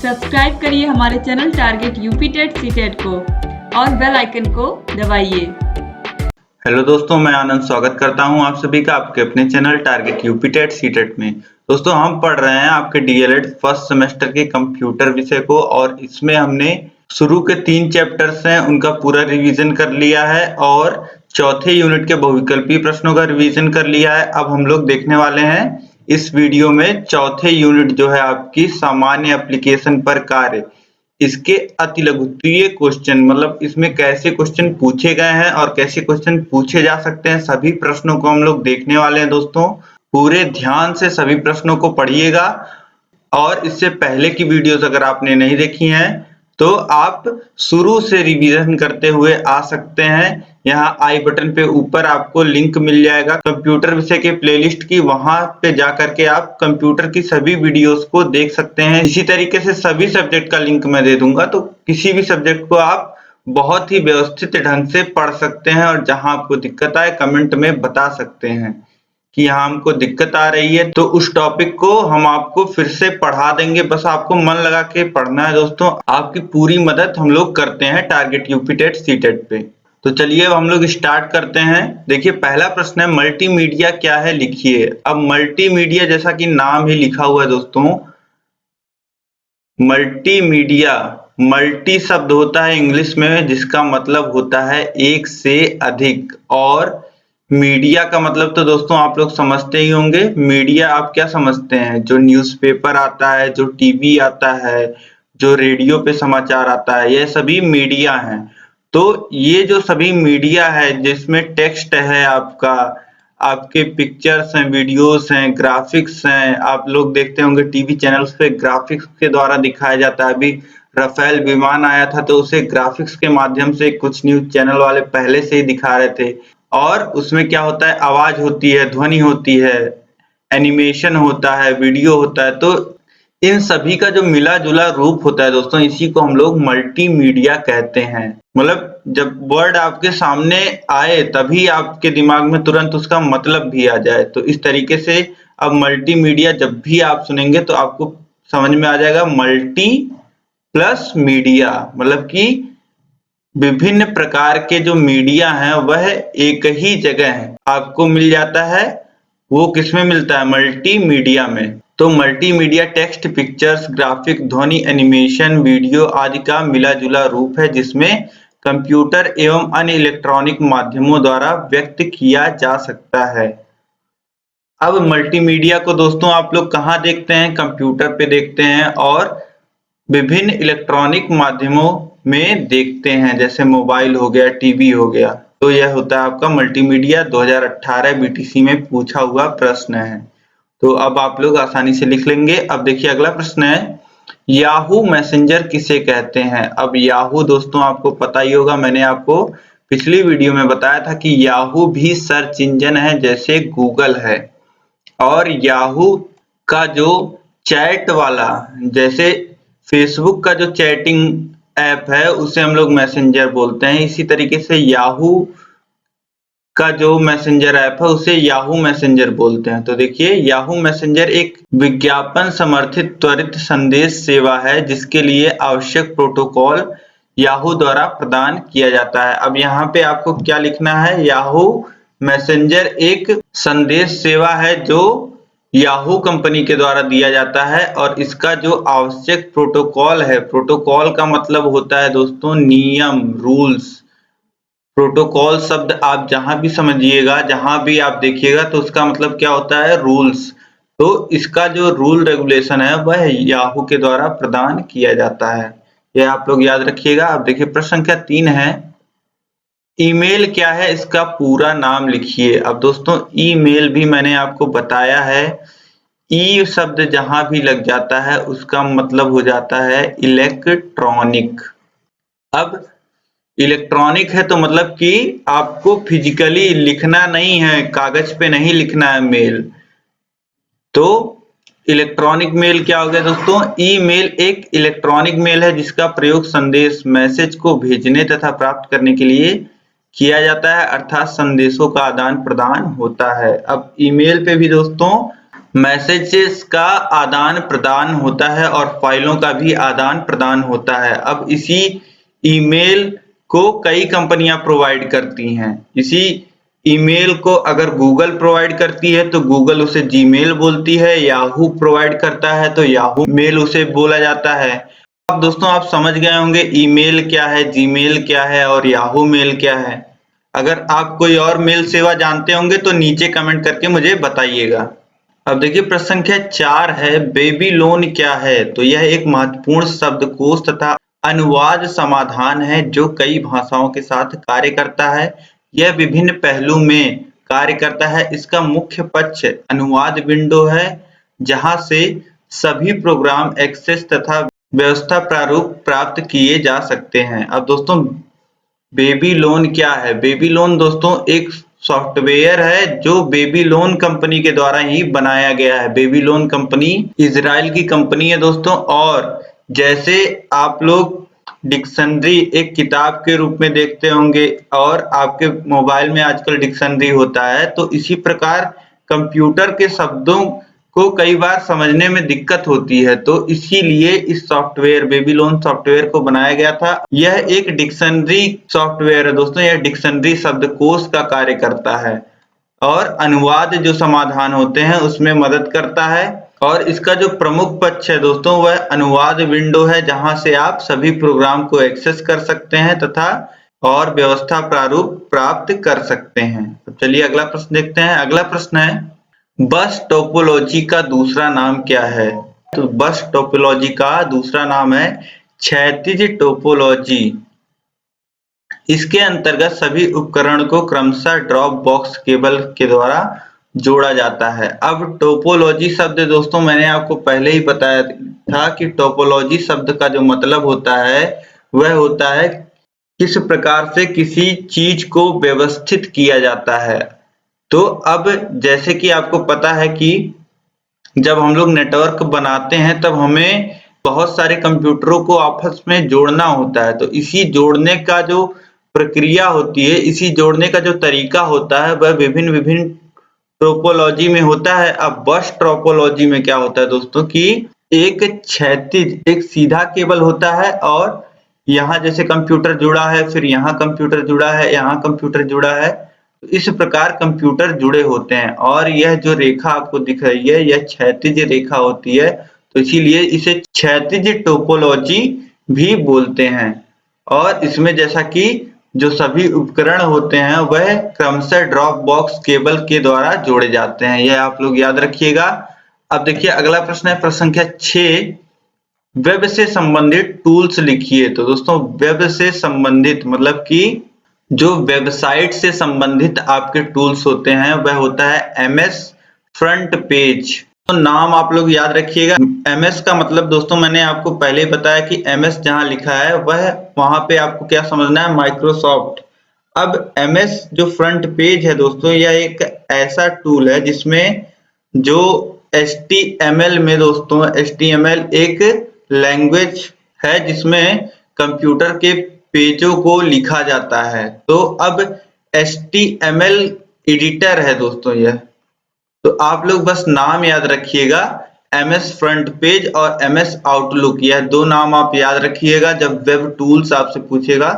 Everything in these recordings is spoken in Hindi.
सब्सक्राइब करिए हमारे channel target UP TET CTET को और बेल आइकन को दबाइए। हेलो दोस्तों, मैं आनंद स्वागत करता हूं आप सभी का आपके अपने channel target UP TET CTET में। दोस्तों, हम पढ़ रहे हैं आपके डीएलएड फर्स्ट सेमेस्टर के कंप्यूटर विषय को और इसमें हमने शुरू के 3 चैप्टर्स हैं उनका पूरा रिवीजन कर लिया है और चौथे यूनिट के बहुविकल्पीय प्रश्नों का रिवीजन कर लिया है। अब हम लोग देखने वाले हैं इस वीडियो में चौथे यूनिट जो है आपकी सामान्य एप्लीकेशन पर कार्य, इसके अति लघुत्तरीय क्वेश्चन, मतलब इसमें कैसे क्वेश्चन पूछे गए हैं और कैसे क्वेश्चन पूछे जा सकते हैं, सभी प्रश्नों को हम लोग देखने वाले हैं। दोस्तों, पूरे ध्यान से सभी प्रश्नों को पढ़िएगा और इससे पहले की वीडियोस अगर आपने नहीं देखी हैं तो आप शुरू से रिवीजन करते हुए आ सकते हैं। यहाँ आई बटन पे ऊपर आपको लिंक मिल जाएगा कंप्यूटर विषय के प्लेलिस्ट की, वहां पे जाकर के आप कंप्यूटर की सभी वीडियोस को देख सकते हैं। इसी तरीके से सभी सब्जेक्ट का लिंक मैं दे दूंगा, तो किसी भी सब्जेक्ट को आप बहुत ही व्यवस्थित ढंग से पढ़ सकते हैं और जहां आपको दिक्कत आए कमेंट में बता सकते हैं कि यहाँ हमको दिक्कत आ रही है, तो उस टॉपिक को हम आपको फिर से पढ़ा देंगे। बस आपको मन लगा के पढ़ना है। दोस्तों, आपकी पूरी मदद हम लोग करते हैं टारगेट यूपी टेट सीटेट पे। तो चलिए अब हम लोग स्टार्ट करते हैं। देखिए, पहला प्रश्न है मल्टीमीडिया क्या है, लिखिए। अब मल्टीमीडिया जैसा कि नाम ही लिखा हुआ है दोस्तों, मल्टीमीडिया, मल्टी शब्द होता है इंग्लिश में जिसका मतलब होता है एक से अधिक, और मीडिया का मतलब तो दोस्तों आप लोग समझते ही होंगे। मीडिया आप क्या समझते हैं? जो न्यूज़पेपर आता है, जो टीवी आता है, जो रेडियो पे समाचार आता है, ये सभी मीडिया हैं। तो ये जो सभी मीडिया है जिसमें टेक्स्ट है, आपके पिक्चर्स हैं, वीडियोस हैं, ग्राफिक्स हैं, आप लोग देखते होंगे टीवी चैनल्स पे ग्राफिक्स के द्वारा दिखाया जाता है। अभी राफेल विमान आया था तो उसे ग्राफिक्स के माध्यम से कुछ न्यूज चैनल वाले पहले से ही दिखा रहे थे। और उसमें क्या होता है, आवाज होती है, ध्वनि होती है, एनिमेशन होता है, वीडियो होता है। तो इन सभी का जो मिला जुला रूप होता है दोस्तों, इसी को हम लोग मल्टीमीडिया कहते हैं। मतलब जब वर्ड आपके सामने आए तभी आपके दिमाग में तुरंत उसका मतलब भी आ जाए। तो इस तरीके से अब मल्टीमीडिया जब भी आप सुनेंगे तो आपको समझ में आ जाएगा मल्टी प्लस मीडिया, मतलब कि विभिन्न प्रकार के जो मीडिया हैं वह एक ही जगह आपको मिल जाता है। वो किसमें मिलता है? मल्टीमीडिया में। तो मल्टीमीडिया टेक्स्ट, पिक्चर्स, ग्राफिक, ध्वनि, एनिमेशन, वीडियो आदि का मिला जुला रूप है जिसमें कंप्यूटर एवं अन्य इलेक्ट्रॉनिक माध्यमों द्वारा व्यक्त किया जा सकता है। अब मल्टीमीडिया को दोस्तों आप लोग कहाँ देखते हैं? कंप्यूटर पे देखते हैं और विभिन्न इलेक्ट्रॉनिक माध्यमों में देखते हैं, जैसे मोबाइल हो गया, टीवी हो गया। तो यह होता है आपका मल्टीमीडिया। 2018 बीटीसी में पूछा हुआ प्रश्न है, तो अब आप लोग आसानी से लिख लेंगे। अब देखिए अगला प्रश्न है, याहू मैसेंजर किसे कहते हैं? अब याहू दोस्तों आपको पता ही होगा, मैंने आपको पिछली वीडियो में बताया था कि याहू भी सर्च इंजन है जैसे गूगल है, और याहू का जो चैट वाला, जैसे फेसबुक का जो चैटिंग ऐप है उसे हम लोग मैसेंजर बोलते हैं, इसी तरीके से याहू का जो मैसेंजर ऐप है उसे याहू मैसेंजर बोलते हैं। तो देखिए, याहू मैसेंजर एक विज्ञापन समर्थित त्वरित संदेश सेवा है जिसके लिए आवश्यक प्रोटोकॉल याहू द्वारा प्रदान किया जाता है। अब यहाँ पे आपको क्या लिखना है? याहू मैसेंजर एक संदेश सेवा है जो याहू कंपनी के द्वारा दिया जाता है, और इसका जो आवश्यक प्रोटोकॉल है, प्रोटोकॉल का मतलब होता है दोस्तों नियम, रूल्स। प्रोटोकॉल शब्द आप जहां भी समझिएगा, जहां भी आप देखिएगा तो उसका मतलब क्या होता है? रूल्स। तो इसका जो रूल रेगुलेशन है वह याहू के द्वारा प्रदान किया जाता है, यह आप लोग याद रखिएगा। अब देखिए प्रश्न संख्या 3 है, ईमेल क्या है, इसका पूरा नाम लिखिए। अब दोस्तों ईमेल भी मैंने आपको बताया है, ई शब्द जहां भी लग जाता है उसका मतलब हो जाता है इलेक्ट्रॉनिक। अब इलेक्ट्रॉनिक है तो मतलब कि आपको फिजिकली लिखना नहीं है, कागज पे नहीं लिखना है मेल। तो इलेक्ट्रॉनिक मेल क्या हो गया दोस्तों? ईमेल एक इलेक्ट्रॉनिक मेल है जिसका प्रयोग संदेश, मैसेज को भेजने तथा प्राप्त करने के लिए किया जाता है, अर्थात संदेशों का आदान प्रदान होता है। अब ईमेल पे भी दोस्तों मैसेजेस का आदान प्रदान होता है और फाइलों का भी आदान प्रदान होता है। अब इसी ईमेल को कई कंपनियां प्रोवाइड करती हैं। इसी ईमेल को अगर गूगल प्रोवाइड करती है तो गूगल उसे जीमेल बोलती है, याहू प्रोवाइड करता है तो याहू मेल उसे बोला जाता है। अब दोस्तों आप समझ गए होंगे ईमेल क्या है, जीमेल क्या है और याहू मेल क्या है। अगर आप कोई और मेल सेवा जानते होंगे तो नीचे कमेंट करके मुझे बताइएगा। अब देखिए प्रश्न संख्या 4 है, बेबीलोन क्या है? तो यह एक महत्वपूर्ण शब्दकोश तथा अनुवाद समाधान है जो कई भाषाओं के साथ कार्य करता है। यह विभिन्न पहलू में कार्य करता है। इसका मुख्य पक्ष अनुवाद विंडो है जहां से सभी प्रोग्राम एक्सेस तथा व्यवस्था प्रारूप प्राप्त किए जा सकते हैं। अब दोस्तों बेबीलोन क्या है? बेबीलोन दोस्तों एक सॉफ्टवेयर है जो बेबीलोन कंपनी के द्वारा ही बनाया गया है। बेबीलोन कंपनी इजराइल की कंपनी है दोस्तों। और जैसे आप लोग डिक्शनरी एक किताब के रूप में देखते होंगे और आपके मोबाइल में आजकल डिक्शनरी होता है, तो इसी प्रकार कंप्यूटर के शब्दों को कई बार समझने में दिक्कत होती है, तो इसीलिए इस सॉफ्टवेयर बेबीलोन सॉफ्टवेयर को बनाया गया था। यह एक डिक्शनरी सॉफ्टवेयर है दोस्तों। यह डिक्शनरी शब्दकोश का कार्य करता है और अनुवाद जो समाधान होते हैं उसमें मदद करता है। और इसका जो प्रमुख पक्ष है दोस्तों वह अनुवाद विंडो है जहां से आप सभी प्रोग्राम को एक्सेस कर सकते हैं तथा और व्यवस्था प्रारूप प्राप्त कर सकते हैं। तो चलिए अगला प्रश्न देखते हैं। अगला प्रश्न है, बस टोपोलॉजी का दूसरा नाम क्या है? तो बस टोपोलॉजी का दूसरा नाम है क्षैतिज टोपोलॉजी। इसके अंतर्गत सभी उपकरण को क्रमशः ड्रॉप बॉक्स केबल के द्वारा जोड़ा जाता है। अब टोपोलॉजी शब्द दोस्तों मैंने आपको पहले ही बताया था कि टोपोलॉजी शब्द का जो मतलब होता है वह होता है किस प्रकार से किसी चीज को व्यवस्थित किया जाता है। तो अब जैसे कि आपको पता है कि जब हम लोग नेटवर्क बनाते हैं तब हमें बहुत सारे कंप्यूटरों को आपस में जोड़ना होता है। तो इसी जोड़ने का जो प्रक्रिया होती है, इसी जोड़ने का जो तरीका होता है वह विभिन्न विभिन्न टोपोलॉजी में होता है। अब बस टोपोलॉजी में क्या होता है दोस्तों कि एक क्षैतिज एक सीधा केबल होता है और यहाँ जैसे कंप्यूटर जुड़ा है, फिर यहाँ कंप्यूटर जुड़ा है, यहाँ कंप्यूटर जुड़ा है, तो इस प्रकार कंप्यूटर जुड़े होते हैं। और यह जो रेखा आपको दिख रही है यह क्षैतिज रेखा होती है, तो इसीलिए इसे क्षैतिज टोपोलॉजी भी बोलते हैं। और इसमें जैसा कि जो सभी उपकरण होते हैं वह क्रमशः ड्रॉप बॉक्स केबल के द्वारा जोड़े जाते हैं, यह आप लोग याद रखिएगा। अब देखिए अगला प्रश्न है प्रश्न संख्या 6, वेब से संबंधित टूल्स लिखिए। तो दोस्तों वेब से संबंधित मतलब कि जो वेबसाइट से संबंधित आपके टूल्स होते हैं वह होता है MS फ्रंट पेज। तो नाम आप लोग याद रखिएगा। MS का मतलब दोस्तों मैंने आपको पहले ही बताया कि MS जहां लिखा है वह वहां पे आपको क्या समझना है, माइक्रोसॉफ्ट। अब MS जो फ्रंट पेज है दोस्तों यह एक ऐसा टूल है जिसमें जो HTML में दोस्तों HTML एक लैंग्वेज है जिसमें कंप्यूटर के पेजों को लिखा जाता है। तो अब HTML एडिटर है दोस्तों यह। तो आप लोग बस नाम याद रखिएगा, MS फ्रंट पेज और MS आउटलुक, यह दो नाम आप याद रखिएगा। जब वेब टूल्स आपसे पूछेगा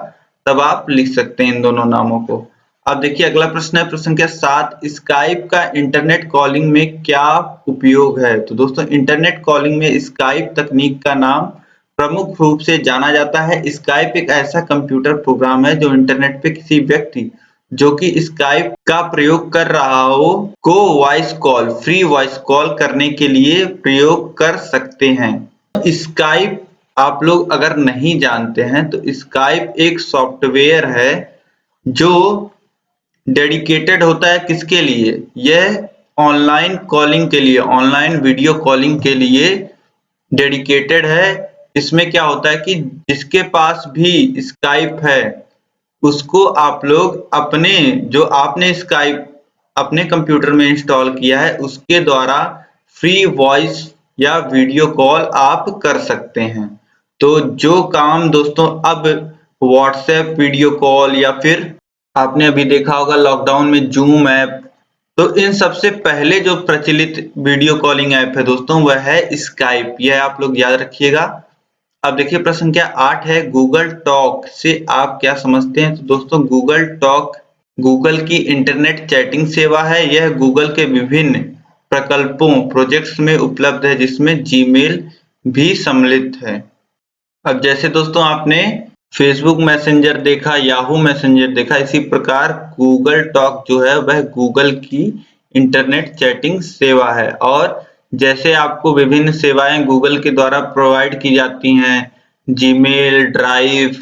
तब आप लिख सकते हैं इन दोनों नामों को। अब देखिए अगला प्रश्न है प्रश्न संख्या 7, स्काइप का इंटरनेट कॉलिंग में क्या उपयोग है? तो दोस्तों इंटरनेट कॉलिंग में स्काइप तकनीक का नाम प्रमुख रूप से जाना जाता है। स्काइप एक ऐसा कंप्यूटर प्रोग्राम है जो इंटरनेट पे किसी व्यक्ति जो कि स्काइप का प्रयोग कर रहा हो को voice call, free voice call करने के लिए प्रयोग कर सकते हैं। स्काइप आप लोग अगर नहीं जानते हैं तो स्काइप एक सॉफ्टवेयर है जो डेडिकेटेड होता है किसके लिए? यह ऑनलाइन कॉलिंग के लिए, ऑनलाइन वीडियो कॉलिंग के लिए डेडिकेटेड है। इसमें क्या होता है कि जिसके पास भी स्काइप है उसको आप लोग अपने जो आपने स्काइप अपने कंप्यूटर में इंस्टॉल किया है उसके द्वारा फ्री वॉइस या वीडियो कॉल आप कर सकते हैं। तो जो काम दोस्तों अब व्हाट्सएप वीडियो कॉल या फिर आपने अभी देखा होगा लॉकडाउन में जूम ऐप तो इन सबसे पहले जो प्रचलित वीडियो कॉलिंग ऐप है दोस्तों वह है स्काइप, यह आप लोग याद रखिएगा। अब देखिए प्रश्न संख्या 8 है, गूगल टॉक से आप क्या समझते हैं? तो दोस्तों गूगल टॉक गूगल की इंटरनेट चैटिंग सेवा है। यह गूगल के विभिन्न प्रकल्पों प्रोजेक्ट्स में उपलब्ध है जिसमें जीमेल भी सम्मिलित है। अब जैसे दोस्तों आपने फेसबुक मैसेंजर देखा, याहू मैसेंजर देखा, इसी प्रकार गूगल टॉक जो है वह गूगल की इंटरनेट चैटिंग सेवा है। और जैसे आपको विभिन्न सेवाएं गूगल के द्वारा प्रोवाइड की जाती हैं, जीमेल, ड्राइव,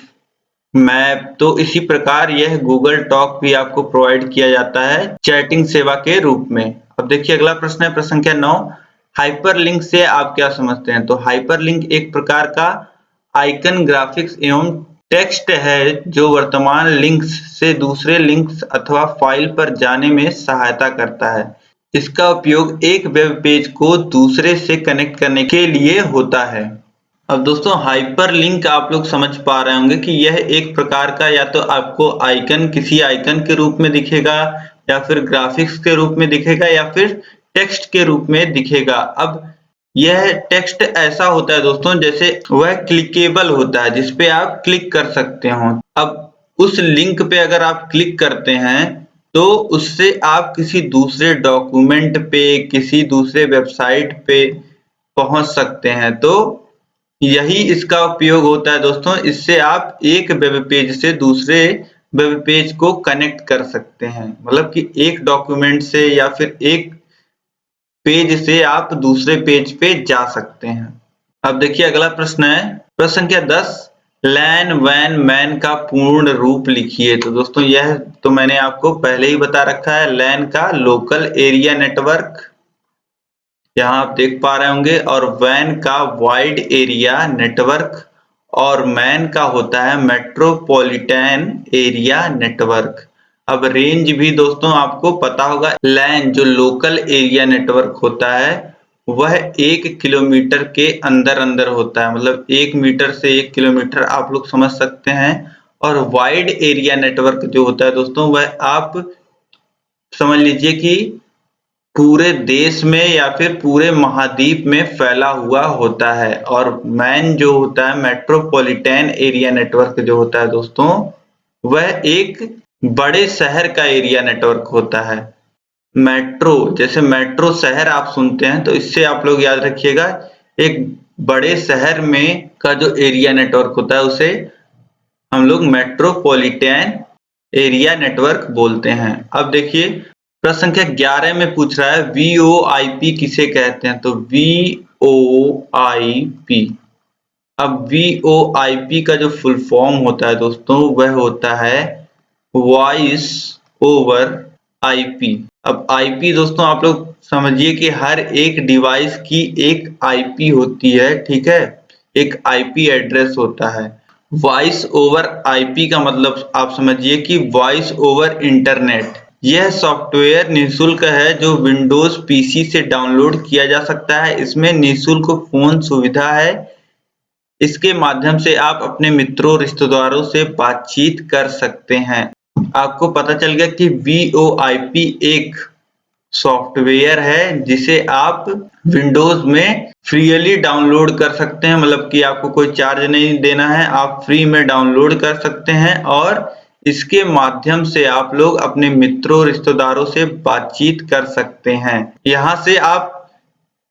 मैप, तो इसी प्रकार यह गूगल टॉक भी आपको प्रोवाइड किया जाता है चैटिंग सेवा के रूप में। अब देखिए अगला प्रश्न है, प्रश्न संख्या 9, हाइपरलिंक से आप क्या समझते हैं? तो हाइपरलिंक एक प्रकार का आइकन ग्राफिक्स एवं टेक्स्ट है जो वर्तमान लिंक्स से दूसरे लिंक्स अथवा फाइल पर जाने में सहायता करता है। इसका उपयोग एक वेब पेज को दूसरे से कनेक्ट करने के लिए होता है। अब दोस्तों हाइपरलिंक आप लोग समझ पा रहे होंगे कि यह एक प्रकार का या तो आपको आइकन किसी आइकन के रूप में दिखेगा, या फिर ग्राफिक्स के रूप में दिखेगा, या फिर टेक्स्ट के रूप में दिखेगा। अब यह टेक्स्ट ऐसा होता है दोस्तों जैसे वह क्लिकेबल होता है, जिसपे आप क्लिक कर सकते हो। अब उस लिंक पे अगर आप क्लिक करते हैं तो उससे आप किसी दूसरे डॉक्यूमेंट पे, किसी दूसरे वेबसाइट पे पहुंच सकते हैं। तो यही इसका उपयोग होता है दोस्तों, इससे आप एक वेब पेज से दूसरे वेब पेज को कनेक्ट कर सकते हैं। मतलब कि एक डॉक्यूमेंट से या फिर एक पेज से आप दूसरे पेज पे जा सकते हैं। अब देखिए अगला प्रश्न है, प्रश्न संख्या 10, लैन वैन मैन का पूर्ण रूप लिखिए। तो दोस्तों यह तो मैंने आपको पहले ही बता रखा है, लैन का लोकल एरिया नेटवर्क, यहाँ आप देख पा रहे होंगे, और वैन का वाइड एरिया नेटवर्क, और मैन का होता है मेट्रोपॉलिटन एरिया नेटवर्क। अब रेंज भी दोस्तों आपको पता होगा, लैन जो लोकल एरिया नेटवर्क होता है वह 1 किलोमीटर के अंदर अंदर होता है, मतलब 1 मीटर से 1 किलोमीटर आप लोग समझ सकते हैं। और वाइड एरिया नेटवर्क जो होता है दोस्तों वह आप समझ लीजिए कि पूरे देश में या फिर पूरे महाद्वीप में फैला हुआ होता है। और मैन जो होता है मेट्रोपॉलिटन एरिया नेटवर्क जो होता है दोस्तों वह एक बड़े शहर का एरिया नेटवर्क होता है। मेट्रो जैसे मेट्रो शहर आप सुनते हैं, तो इससे आप लोग याद रखिएगा एक बड़े शहर में का जो एरिया नेटवर्क होता है उसे हम लोग मेट्रोपॉलिटन एरिया नेटवर्क बोलते हैं। अब देखिए प्रश्न संख्या 11 में पूछ रहा है VoIP किसे कहते हैं? तो VoIP, अब VoIP का जो फुल फॉर्म होता है दोस्तों वह होता है वॉइस ओवर IP। अब IP दोस्तों आप लोग समझिए कि हर एक डिवाइस की एक IP होती है, ठीक है, एक IP एड्रेस होता है। वॉइस ओवर IP का मतलब आप समझिए कि वॉइस ओवर इंटरनेट। यह सॉफ्टवेयर निःशुल्क है जो विंडोज PC से डाउनलोड किया जा सकता है। इसमें निःशुल्क फोन सुविधा है। इसके माध्यम से आप अपने मित्रों रिश्तेदारों से बातचीत कर सकते हैं। आपको पता चल गया कि VoIP एक सॉफ्टवेयर है जिसे आप विंडोज में फ्रीली डाउनलोड कर सकते हैं, मतलब कि आपको कोई चार्ज नहीं देना है, आप फ्री में डाउनलोड कर सकते हैं। और इसके माध्यम से आप लोग अपने मित्रों रिश्तेदारों से बातचीत कर सकते हैं। यहाँ से आप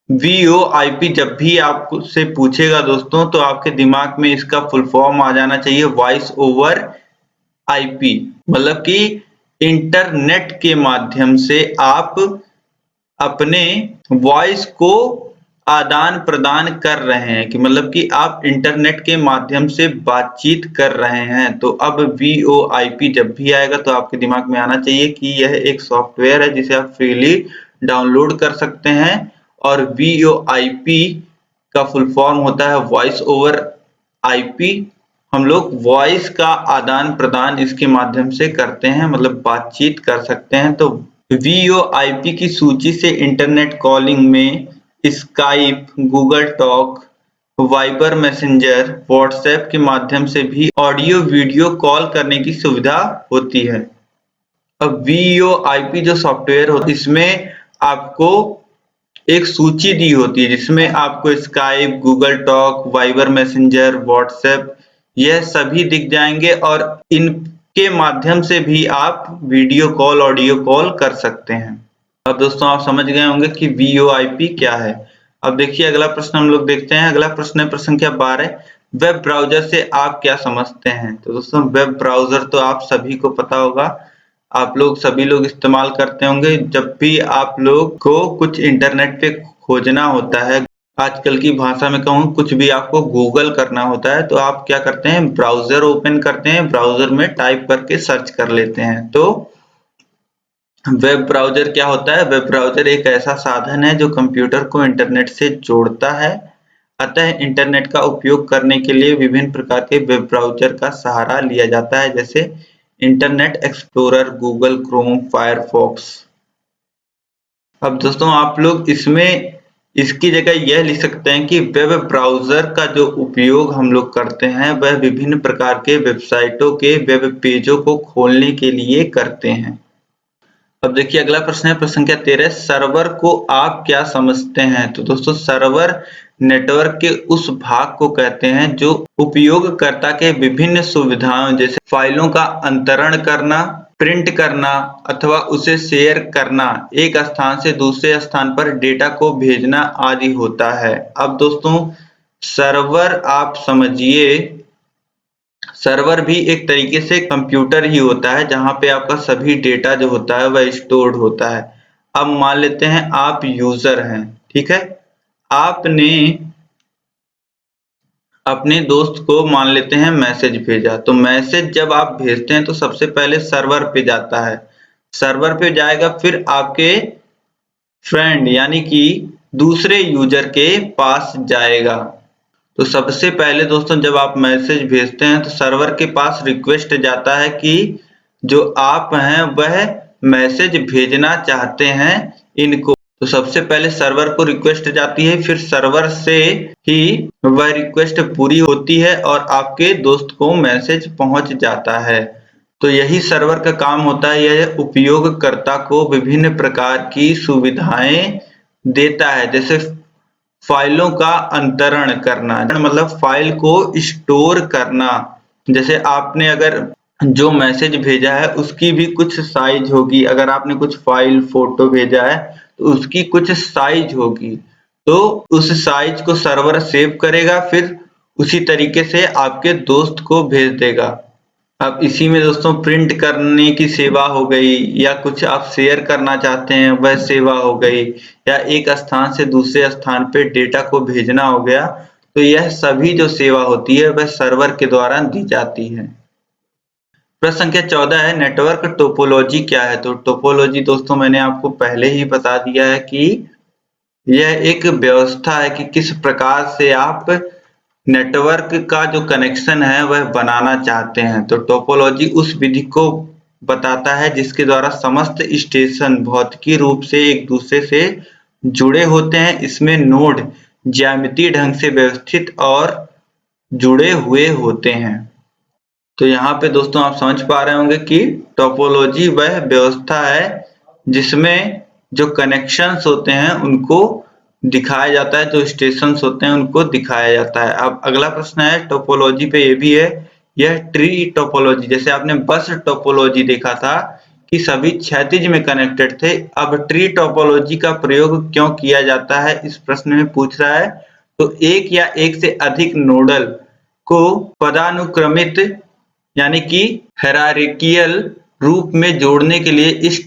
VoIP जब भी आपसे पूछेगा दोस्तों तो आपके दिमाग में इसका फुल फॉर्म आ जाना चाहिए, वॉइस ओवर IP, मतलब कि इंटरनेट के माध्यम से आप अपने वॉइस को आदान प्रदान कर रहे हैं, कि मतलब कि आप इंटरनेट के माध्यम से बातचीत कर रहे हैं। तो अब VoIP जब भी आएगा तो आपके दिमाग में आना चाहिए कि यह एक सॉफ्टवेयर है जिसे आप फ्रीली डाउनलोड कर सकते हैं। और VoIP का फुल फॉर्म होता है वॉइस ओवर IP। हम लोग वॉइस का आदान प्रदान इसके माध्यम से करते हैं, मतलब बातचीत कर सकते हैं। तो VoIP की सूची से इंटरनेट कॉलिंग में Skype, Google talk, Viber messenger, WhatsApp के माध्यम से भी ऑडियो वीडियो कॉल करने की सुविधा होती है। अब VoIP जो सॉफ्टवेयर होता है इसमें आपको एक सूची दी होती है जिसमें आपको Skype, Google talk, Viber messenger, WhatsApp यह सभी दिख जाएंगे और इनके माध्यम से भी आप वीडियो कॉल, ऑडियो कॉल कर सकते हैं। अब दोस्तों आप समझ गए होंगे कि VoIP क्या है। अब देखिए अगला प्रश्न हम लोग देखते हैं। अगला प्रश्न है प्रश्न संख्या 12। वेब ब्राउजर से आप क्या समझते हैं? तो दोस्तों वेब ब्राउजर तो आप सभी को पता होगा, आप लोग सभी लोग इस्तेमाल करते होंगे। जब भी आप लोग को कुछ इंटरनेट पे खोजना होता है, आजकल की भाषा में कहूँ कुछ भी आपको गूगल करना होता है, तो आप क्या करते हैं, ब्राउजर ओपन करते हैं, ब्राउजर में टाइप करके सर्च कर लेते हैं। तो वेब ब्राउजर क्या होता है? वेब ब्राउजर एक ऐसा साधन है जो कंप्यूटर को इंटरनेट से जोड़ता है। अतः इंटरनेट का उपयोग करने के लिए विभिन्न प्रकार के वेब ब्राउजर का सहारा लिया जाता है, जैसे internet explorer, Google Chrome, Firefox. अब दोस्तों आप लोग इसमें इसकी जगह यह लिख सकते हैं कि वेब ब्राउजर का जो उपयोग हम लोग करते हैं वह विभिन्न प्रकार के वेबसाइटों के वेब पेजों को खोलने के लिए करते हैं। अब देखिए अगला प्रश्न है प्रश्न संख्या 13। सर्वर को आप क्या समझते हैं? तो दोस्तों सर्वर नेटवर्क के उस भाग को कहते हैं जो उपयोगकर्ता के विभिन्न सुविधाओं जैसे फाइलों का अंतरण करना, प्रिंट करना अथवा उसे शेयर करना, एक स्थान से दूसरे स्थान पर डेटा को भेजना आदि होता है। अब दोस्तों सर्वर आप समझिए, सर्वर भी एक तरीके से कंप्यूटर ही होता है जहां पे आपका सभी डेटा जो होता है वह स्टोर्ड होता है। अब मान लेते हैं आप यूजर हैं, ठीक है, आपने अपने दोस्त को मान लेते हैं मैसेज भेजा, तो मैसेज जब आप भेजते हैं तो सबसे पहले सर्वर पे जाता है, सर्वर पे जाएगा, फिर आपके फ्रेंड यानी कि दूसरे यूजर के पास जाएगा। तो सबसे पहले दोस्तों जब आप मैसेज भेजते हैं तो सर्वर के पास रिक्वेस्ट जाता है कि जो आप हैं वह मैसेज भेजना चाहते हैं इनको। तो सबसे पहले सर्वर को रिक्वेस्ट जाती है, फिर सर्वर से ही वह रिक्वेस्ट पूरी होती है और आपके दोस्त को मैसेज पहुंच जाता है। तो यही सर्वर का काम होता है, यह उपयोगकर्ता को विभिन्न प्रकार की सुविधाएं देता है, जैसे फाइलों का अंतरण करना, मतलब फाइल को स्टोर करना। जैसे आपने अगर जो मैसेज भेजा है उसकी भी कुछ साइज होगी, अगर आपने कुछ फाइल फोटो भेजा है तो उसकी कुछ साइज होगी, तो उस साइज को सर्वर सेव करेगा, फिर उसी तरीके से आपके दोस्त को भेज देगा। अब इसी में दोस्तों प्रिंट करने की सेवा हो गई, या कुछ आप शेयर करना चाहते हैं वह सेवा हो गई, या एक स्थान से दूसरे स्थान पे डेटा को भेजना हो गया, तो यह सभी जो सेवा होती है वह सर्वर के द्वारा दी जाती है। प्रश्न संख्या 14 है नेटवर्क टोपोलॉजी क्या है? तो टोपोलॉजी दोस्तों मैंने आपको पहले ही बता दिया है कि यह एक व्यवस्था है कि किस प्रकार से आप नेटवर्क का जो कनेक्शन है वह बनाना चाहते हैं। तो टोपोलॉजी उस विधि को बताता है जिसके द्वारा समस्त स्टेशन भौतिकी रूप से एक दूसरे से जुड़े होते हैं। इसमें नोड ज्यामितीय ढंग से व्यवस्थित और जुड़े हुए होते हैं। तो यहाँ पे दोस्तों आप समझ पा रहे होंगे कि टोपोलॉजी वह व्यवस्था है जिसमें जो कनेक्शंस होते हैं उनको दिखाया जाता है, जो स्टेशंस होते हैं उनको दिखाया जाता है। अब अगला प्रश्न है टोपोलॉजी पे ये भी है, यह ट्री टोपोलॉजी, जैसे आपने बस टोपोलॉजी देखा था कि सभी क्षैतिज में कनेक्टेड थे, अब ट्री टोपोलॉजी का प्रयोग क्यों किया जाता है इस प्रश्न में पूछ रहा है। तो एक या एक से अधिक नोडल को पदानुक्रमित यानी कि हायरार्कियल रूप में जोड़ने के लिए इस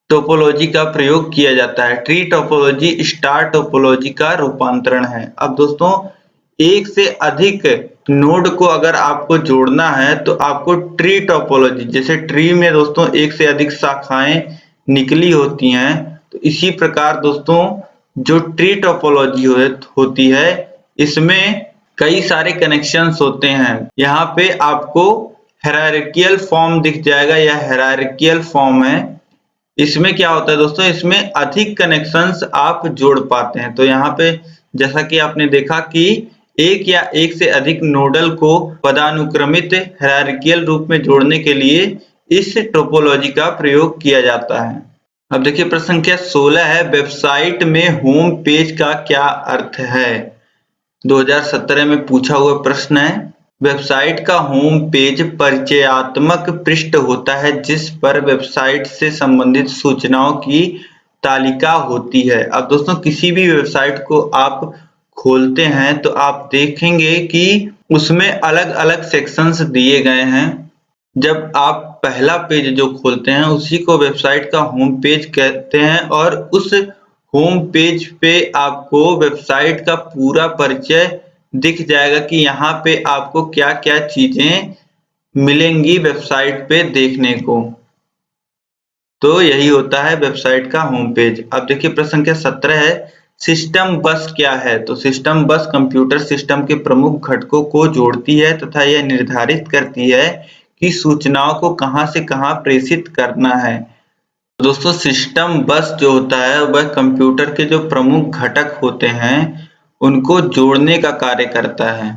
टोपोलॉजी का प्रयोग किया जाता है। ट्री टोपोलॉजी स्टार टोपोलॉजी का रूपांतरण है। अब दोस्तों एक से अधिक नोड को अगर आपको जोड़ना है तो आपको ट्री टोपोलॉजी, जैसे ट्री में दोस्तों एक से अधिक शाखाएं निकली होती हैं, तो इसी प्रकार दोस्तों जो ट्री टोपोलॉजी होती है इसमें कई सारे कनेक्शंस होते हैं। यहाँ पे आपको हायरार्कियल फॉर्म दिख जाएगा, यह हायरार्कियल फॉर्म है। इसमें क्या होता है दोस्तों, इसमें अधिक कनेक्शंस आप जोड़ पाते हैं। तो यहाँ पे जैसा कि आपने देखा कि एक या एक से अधिक नोडल को पदानुक्रमित हायरार्कियल रूप में जोड़ने के लिए इस टोपोलॉजी का प्रयोग किया जाता है। अब देखिए प्रश्न संख्या 16 है, वेबसाइट में होम पेज का क्या अर्थ है? 2017 में पूछा हुआ प्रश्न है। वेबसाइट का होम पेज परिचयात्मक पृष्ठ होता है जिस पर वेबसाइट से संबंधित सूचनाओं की तालिका होती है। अब दोस्तों किसी भी वेबसाइट को आप खोलते हैं तो आप देखेंगे कि उसमें अलग अलग सेक्शंस दिए गए हैं। जब आप पहला पेज जो खोलते हैं उसी को वेबसाइट का होम पेज कहते हैं और उस होम पेज पे आपको वेबसाइट का पूरा परिचय दिख जाएगा कि यहाँ पे आपको क्या क्या चीजें मिलेंगी वेबसाइट पे देखने को। तो यही होता है वेबसाइट का होम पेज। अब देखिए प्रश्न संख्या 17 है, सिस्टम बस क्या है? तो सिस्टम बस कंप्यूटर सिस्टम के प्रमुख घटकों को जोड़ती है तथा यह निर्धारित करती है कि सूचनाओं को कहां से कहां प्रेषित करना है। दोस्तों सिस्टम बस जो होता है वह कंप्यूटर के जो प्रमुख घटक होते हैं उनको जोड़ने का कार्य करता है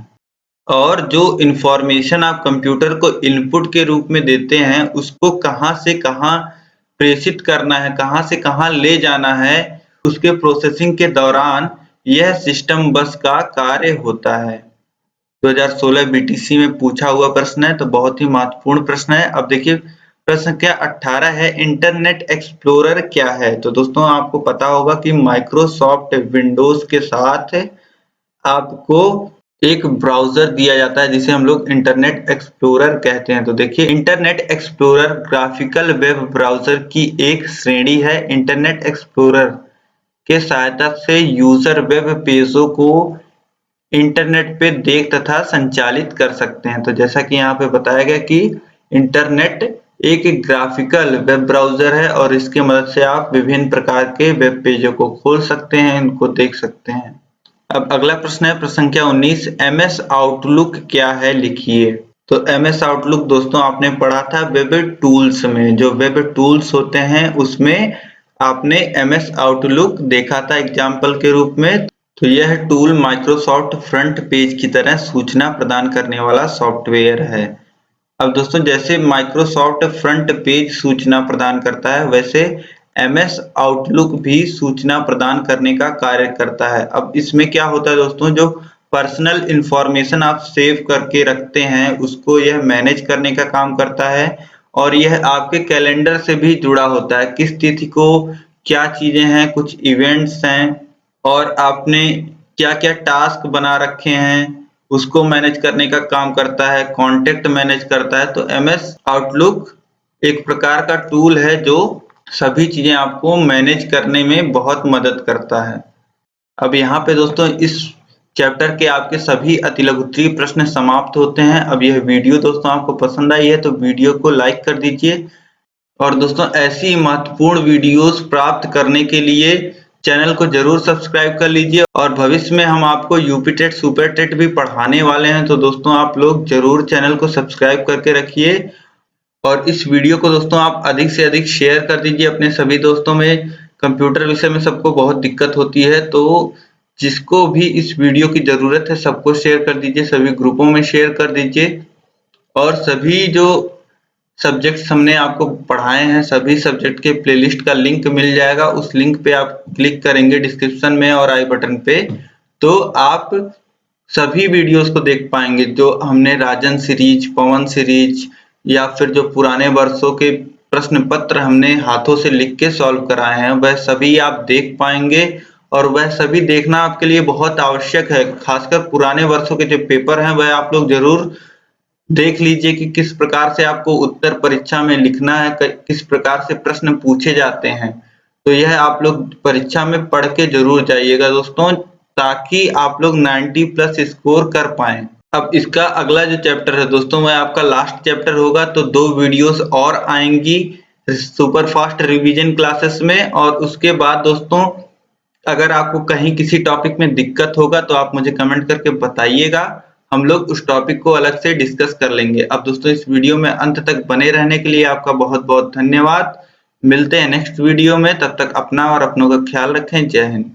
और जो इंफॉर्मेशन आप कंप्यूटर को इनपुट के रूप में देते हैं उसको कहां से कहां प्रेषित करना है, कहां से कहां ले जाना है, उसके प्रोसेसिंग के दौरान यह सिस्टम बस का कार्य होता है। 2016 बीटीसी में पूछा हुआ प्रश्न है, तो बहुत ही महत्वपूर्ण प्रश्न है। अब देखिए प्रश्न संख्या 18 है, इंटरनेट एक्सप्लोरर क्या है? तो दोस्तों आपको पता होगा कि माइक्रोसॉफ्ट विंडोज के साथ आपको एक ब्राउजर दिया जाता है जिसे हम लोग इंटरनेट एक्सप्लोरर कहते हैं। तो देखिए internet explorer graphical web browser की एक श्रेणी है। इंटरनेट एक्सप्लोरर के सहायता से यूजर वेब पेजों को इंटरनेट पे देख तथा संचालित कर सकते हैं। तो जैसा कि यहाँ पे बताया गया कि इंटरनेट एक ग्राफिकल वेब ब्राउजर है और इसकी मदद से आप विभिन्न प्रकार के वेब पेजों को खोल सकते हैं, इनको देख सकते हैं। अब अगला प्रश्न है प्रश्न संख्या 19, MS आउटलुक क्या है? लिखिए। तो MS आउटलुक दोस्तों आपने पढ़ा था वेब टूल्स में। जो वेब टूल्स होते हैं उसमें आपने MS आउटलुक देखा था एग्जाम्पल के रूप में। तो यह टूल माइक्रोसॉफ्ट फ्रंट पेज की तरह सूचना प्रदान करने वाला सॉफ्टवेयर है। अब दोस्तों जैसे माइक्रोसॉफ्ट फ्रंट पेज सूचना प्रदान करता है वैसे MS आउटलुक भी सूचना प्रदान करने का कार्य करता है। अब इसमें क्या होता है दोस्तों, जो पर्सनल इंफॉर्मेशन आप सेव करके रखते हैं उसको यह मैनेज करने का काम करता है और यह आपके कैलेंडर से भी जुड़ा होता है। किस तिथि को क्या चीजें हैं, कुछ इवेंट्स हैं और आपने क्या क्या टास्क बना रखे हैं उसको मैनेज करने का काम करता है, कॉन्टेक्ट मैनेज करता है। तो MS आउटलुक एक प्रकार का टूल है जो सभी चीजें आपको मैनेज करने में बहुत मदद करता है। अब यहाँ पे दोस्तों इस चैप्टर के आपके सभी अतिलघुत्तरीय प्रश्न समाप्त होते हैं। अब यह वीडियो दोस्तों आपको पसंद आई है तो वीडियो को लाइक कर दीजिए और दोस्तों ऐसी महत्वपूर्ण वीडियोस प्राप्त करने के लिए चैनल को जरूर सब्सक्राइब कर लीजिए और भविष्य में हम आपको यूपी टेट सुपर टेट भी पढ़ाने वाले हैं। तो दोस्तों आप लोग जरूर चैनल को सब्सक्राइब करके रखिए और इस वीडियो को दोस्तों आप अधिक से अधिक शेयर कर दीजिए अपने सभी दोस्तों में। कंप्यूटर विषय में सबको बहुत दिक्कत होती है तो जिसको भी इस वीडियो की जरूरत है सबको शेयर कर दीजिए, सभी ग्रुपों में शेयर कर दीजिए और सभी जो सब्जेक्ट्स हमने आपको पढ़ाए हैं सभी सब्जेक्ट के प्लेलिस्ट का लिंक मिल जाएगा। उस लिंक पे आप क्लिक करेंगे डिस्क्रिप्शन में और आई बटन पे तो आप सभी वीडियोस को देख पाएंगे जो हमने राजन सीरीज, पवन सीरीज या फिर जो पुराने वर्षों के प्रश्न पत्र हमने हाथों से लिख के सॉल्व कराए हैं वह सभी आप देख पाएंगे और वह सभी देखना आपके लिए बहुत आवश्यक है। खासकर पुराने वर्षों के जो पेपर हैं वह आप लोग जरूर देख लीजिए कि किस प्रकार से आपको उत्तर परीक्षा में लिखना है, किस प्रकार से प्रश्न पूछे जाते हैं। तो यह आप लोग परीक्षा में पढ़ के जरूर जाइएगा दोस्तों ताकि आप लोग 90 प्लस स्कोर कर पाएं। अब इसका अगला जो चैप्टर है दोस्तों वह आपका लास्ट चैप्टर होगा। तो 2 वीडियोस और आएंगी सुपर फास्ट रिवीजन क्लासेस में और उसके बाद दोस्तों अगर आपको कहीं किसी टॉपिक में दिक्कत होगा तो आप मुझे कमेंट करके बताइएगा, हम लोग उस टॉपिक को अलग से डिस्कस कर लेंगे। अब दोस्तों इस वीडियो में अंत तक बने रहने के लिए आपका बहुत बहुत धन्यवाद। मिलते हैं नेक्स्ट वीडियो में, तब तक अपना और अपनों का ख्याल रखें। जय हिंद।